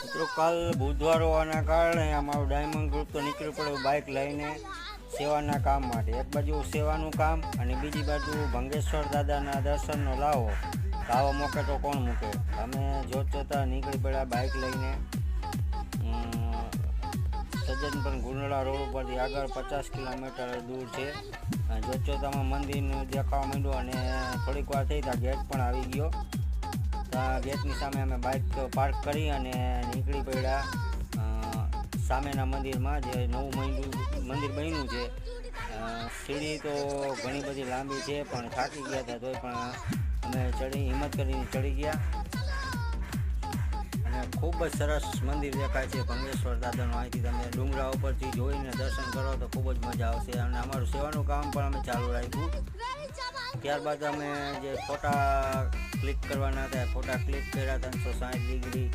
મિત્રો કાલ બુધવાર હોવાના કારણે અમારું ડાયમંડ ગ્રુપ તો નીકળી પડ્યું બાઇક લઈને સેવાના કામ માટે. એક બાજુ સેવાનું કામ અને બીજી બાજુ ભંગેશ્વર દાદાના દર્શનનો લાવો. તો આવો મોકે તો કોણ મૂકે. અમે જોતા નીકળી પડ્યા બાઇક લઈને સજ્જનપણ ગુંડળા રોડ ઉપરથી આગળ 50 કિલોમીટર દૂર છે. જોતજોતામાં મંદિરનું દેખાવા માંડ્યું અને થોડીક વાર થઈ ત્યાં ગેટ પણ આવી ગયો. ત્યાં ગેટની સામે અમે બાઇક પાર્ક કરી અને નીકળી પડ્યા સામેના મંદિરમાં, જે નવું મંદિર બન્યું છે. સીડી તો ઘણી બધી લાંબી છે પણ થાકી ગયા હતા તોય પણ અમે હિંમત કરીને ચડી ગયા અને ખૂબ જ સરસ મંદિર દેખાય છે ભંગેશ્વર દાદાનું. અહીંથી તમે ડુંગરા ઉપરથી જોઈને દર્શન કરો તો ખૂબ જ મજા આવશે. અને અમારું સેવાનું કામ પણ અમે ચાલુ રાખ્યું. ત્યારબાદ અમે જે ફોટા ક્લિક કરવાના હતા ફોટા ક્લિક કર્યા 360 ડિગ્રી